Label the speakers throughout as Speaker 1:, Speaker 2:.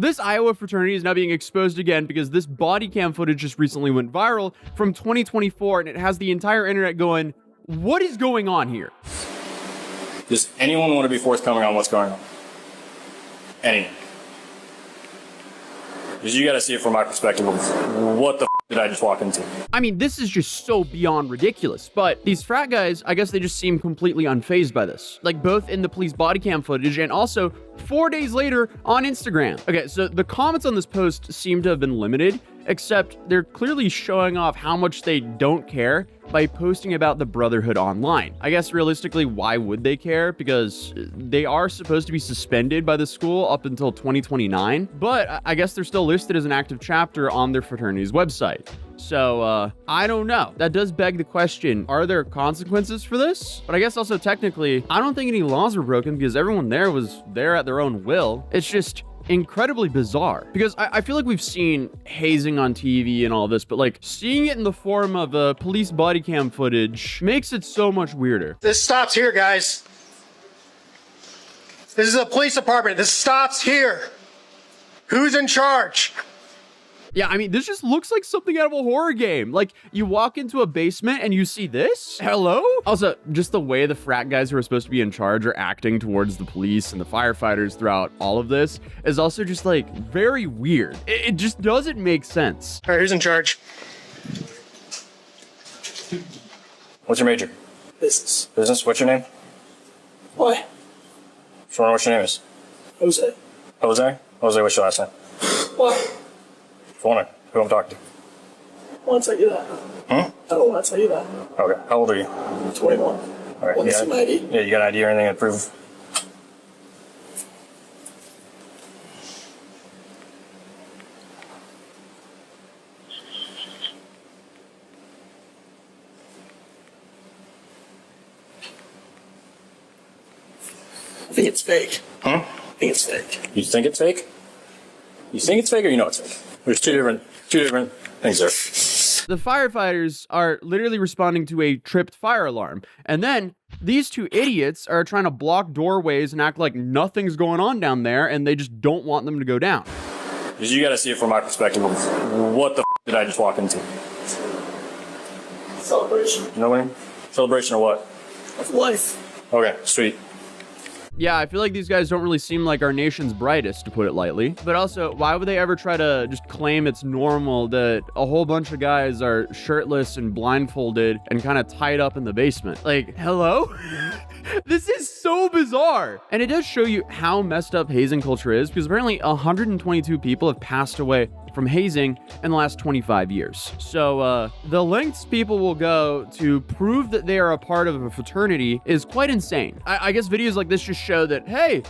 Speaker 1: this Iowa fraternity is now being exposed again because this body cam footage just recently went viral from 2024, and it has the entire internet going, what is going on here?
Speaker 2: Does anyone want to be forthcoming on what's going on? Anyone? Because you got to see it from my perspective of what the did I just walk into?
Speaker 1: I mean, this is just so beyond ridiculous, but these frat guys, I guess they just seem completely unfazed by this. Like, both in the police body cam footage and also 4 days later on Instagram. Okay, so the comments on this post seem to have been limited, except they're clearly showing off how much they don't care by posting about the brotherhood online. I guess realistically, why would they care? Because they are supposed to be suspended by the school up until 2029, but I guess they're still listed as an active chapter on their fraternity's website. So, I don't know. That does beg the question, are there consequences for this? But I guess also technically, I don't think any laws were broken because everyone there was there at their own will. It's just incredibly bizarre because I feel like we've seen hazing on TV and all this, but like seeing it in the form of police body cam footage makes it so much weirder.
Speaker 3: This stops here, guys. This is a police department. This stops here. Who's in charge?
Speaker 1: Yeah, I mean, this just looks like something out of a horror game. Like, you walk into a basement and you see this? Hello? Also, just the way the frat guys who are supposed to be in charge are acting towards the police and the firefighters throughout all of this is also just, like, very weird. It just doesn't make sense.
Speaker 3: All right, who's in charge?
Speaker 2: What's your major?
Speaker 4: Business.
Speaker 2: Business? What's your name?
Speaker 4: Why?
Speaker 2: Just wondering what your name is.
Speaker 4: Jose.
Speaker 2: Jose? Jose, what's your last name?
Speaker 4: Why?
Speaker 2: Wondering who I'm talking to.
Speaker 4: I want to tell you that. I don't want to tell you that.
Speaker 2: Okay. How old are you?
Speaker 4: 21.
Speaker 2: All right.
Speaker 4: Want to see my ID?
Speaker 2: Yeah, you got an ID or anything to prove?
Speaker 4: I think it's fake.
Speaker 2: I
Speaker 4: think it's fake.
Speaker 2: You think it's fake? You think it's fake or you know it's fake? There's two different things there.
Speaker 1: The firefighters are literally responding to a tripped fire alarm. And then these two idiots are trying to block doorways and act like nothing's going on down there, and they just don't want them to go down.
Speaker 2: Because you got to see it from my perspective of what the did I just walk into?
Speaker 4: Celebration.
Speaker 2: You know what I mean? Celebration of what?
Speaker 4: Of life.
Speaker 2: Okay, sweet.
Speaker 1: Yeah, I feel like these guys don't really seem like our nation's brightest, to put it lightly. But also, why would they ever try to just claim it's normal that a whole bunch of guys are shirtless and blindfolded and kind of tied up in the basement? Like, hello? This is so bizarre. And it does show you how messed up hazing culture is, because apparently 122 people have passed away from hazing in the last 25 years. So the lengths people will go to prove that they are a part of a fraternity is quite insane. I guess videos like this just show that, hey,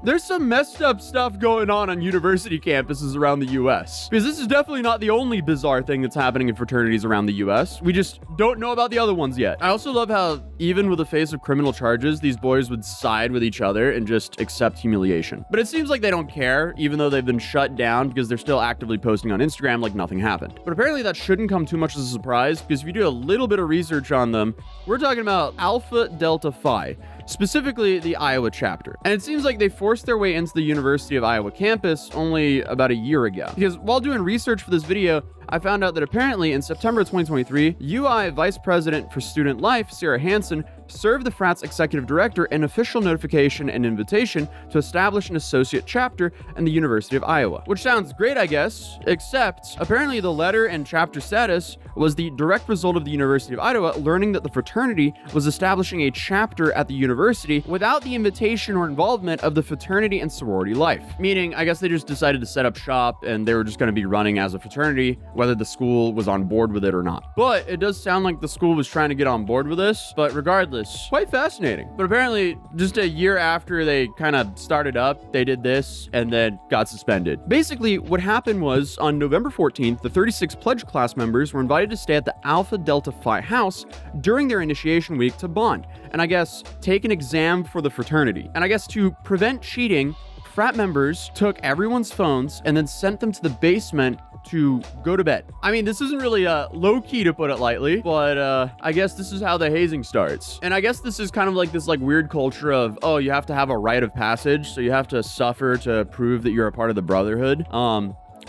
Speaker 1: there's some messed up stuff going on university campuses around the US. Because this is definitely not the only bizarre thing that's happening in fraternities around the US. We just don't know about the other ones yet. I also love how, even with the face of criminal charges, these boys would side with each other and just accept humiliation. But it seems like they don't care, even though they've been shut down because they're still actively posting on Instagram like nothing happened. But apparently that shouldn't come too much as a surprise, because if you do a little bit of research on them, we're talking about Alpha Delta Phi, specifically the Iowa chapter. And it seems like they forced their way into the University of Iowa campus only about a year ago. Because while doing research for this video, I found out that apparently in September 2023, UI Vice President for Student Life, Sarah Hansen, served the Frat's executive director an official notification and invitation to establish an associate chapter in the University of Iowa. Which sounds great, I guess, except apparently the letter and chapter status was the direct result of the University of Iowa learning that the fraternity was establishing a chapter at the university without the invitation or involvement of the fraternity and sorority life. Meaning, I guess they just decided to set up shop and they were just going to be running as a fraternity, whether the school was on board with it or not. But it does sound like the school was trying to get on board with this, but regardless, quite fascinating. But apparently, just a year after they kind of started up, they did this and then got suspended. Basically, what happened was on November 14th, the 36 pledge class members were invited to stay at the Alpha Delta Phi house during their initiation week to bond, and I guess take an exam for the fraternity. And I guess to prevent cheating, frat members took everyone's phones and then sent them to the basement to go to bed. I mean, this isn't really low-key to put it lightly, but I guess this is how the hazing starts. And I guess this is kind of like this like weird culture of, oh, you have to have a rite of passage, so you have to suffer to prove that you're a part of the brotherhood.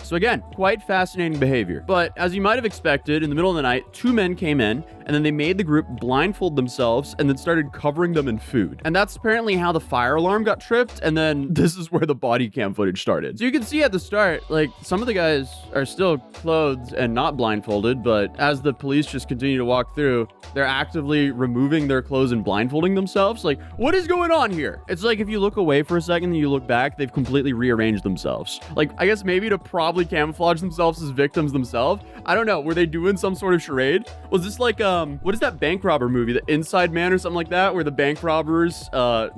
Speaker 1: So again, quite fascinating behavior. But as you might have expected, in the middle of the night, 2 men came in, and then they made the group blindfold themselves and then started covering them in food. And that's apparently how the fire alarm got tripped, and then this is where the body cam footage started. So you can see at the start, like, some of the guys are still clothed and not blindfolded, but as the police just continue to walk through, they're actively removing their clothes and blindfolding themselves. Like, what is going on here? It's like if you look away for a second and you look back, they've completely rearranged themselves. Like, I guess maybe to probably camouflage themselves as victims themselves. I don't know. Were they doing some sort of charade? Was this like, what is that bank robber movie? The Inside Man or something like that, where the bank robbers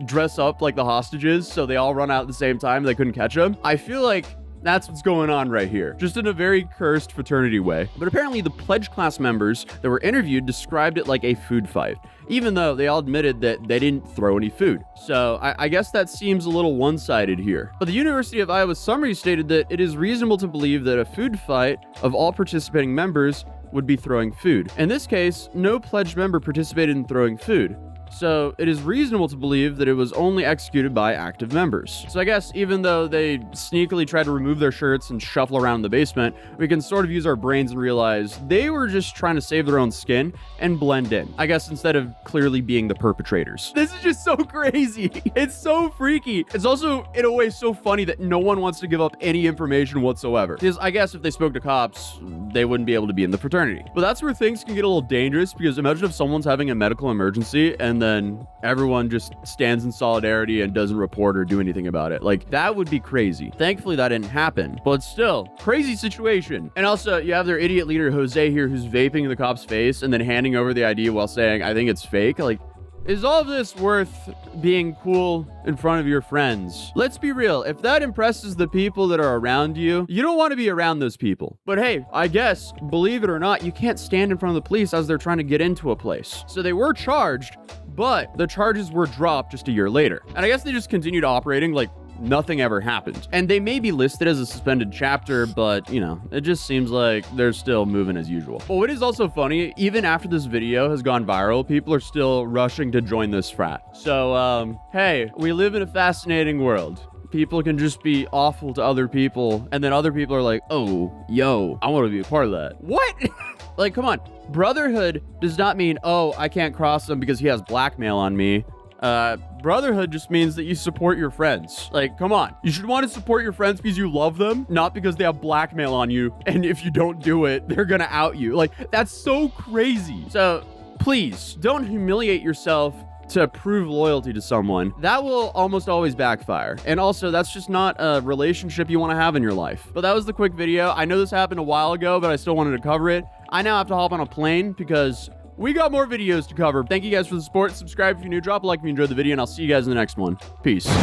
Speaker 1: dress up like the hostages so they all run out at the same time and they couldn't catch them? I feel like that's what's going on right here, just in a very cursed fraternity way. But apparently the pledge class members that were interviewed described it like a food fight, even though they all admitted that they didn't throw any food. So I guess that seems a little one-sided here. But the University of Iowa summary stated that it is reasonable to believe that a food fight of all participating members would be throwing food. In this case, no pledged member participated in throwing food. So it is reasonable to believe that it was only executed by active members. So I guess even though they sneakily tried to remove their shirts and shuffle around the basement, we can sort of use our brains and realize they were just trying to save their own skin and blend in. I guess instead of clearly being the perpetrators. This is just so crazy. It's so freaky. It's also, in a way, so funny that no one wants to give up any information whatsoever. Because I guess if they spoke to cops, they wouldn't be able to be in the fraternity. But that's where things can get a little dangerous, because imagine if someone's having a medical emergency and then everyone just stands in solidarity and doesn't report or do anything about it. Like, that would be crazy. Thankfully, that didn't happen, but still, crazy situation. And also, you have their idiot leader, Jose, here, who's vaping in the cop's face and then handing over the ID while saying, I think it's fake. Like, is all of this worth being cool in front of your friends? Let's be real. If that impresses the people that are around you, you don't want to be around those people. But hey, I guess, believe it or not, you can't stand in front of the police as they're trying to get into a place. So they were charged, but the charges were dropped just a year later. And I guess they just continued operating like nothing ever happened. And they may be listed as a suspended chapter, but, you know, it just seems like they're still moving as usual. But what is also funny, even after this video has gone viral, people are still rushing to join this frat. So, hey, we live in a fascinating world. People can just be awful to other people, and then other people are like, oh, yo, I want to be a part of that. What? Like, come on. Brotherhood does not mean, oh, I can't cross him because he has blackmail on me. Brotherhood just means that you support your friends. Like, come on. You should want to support your friends because you love them, not because they have blackmail on you. And if you don't do it, they're gonna out you. Like, that's so crazy. So please don't humiliate yourself to prove loyalty to someone. That will almost always backfire. And also, that's just not a relationship you want to have in your life. But that was the quick video. I know this happened a while ago, but I still wanted to cover it. I now have to hop on a plane because we got more videos to cover. Thank you guys for the support. Subscribe if you're new. Drop a like if you enjoyed the video, and I'll see you guys in the next one. Peace.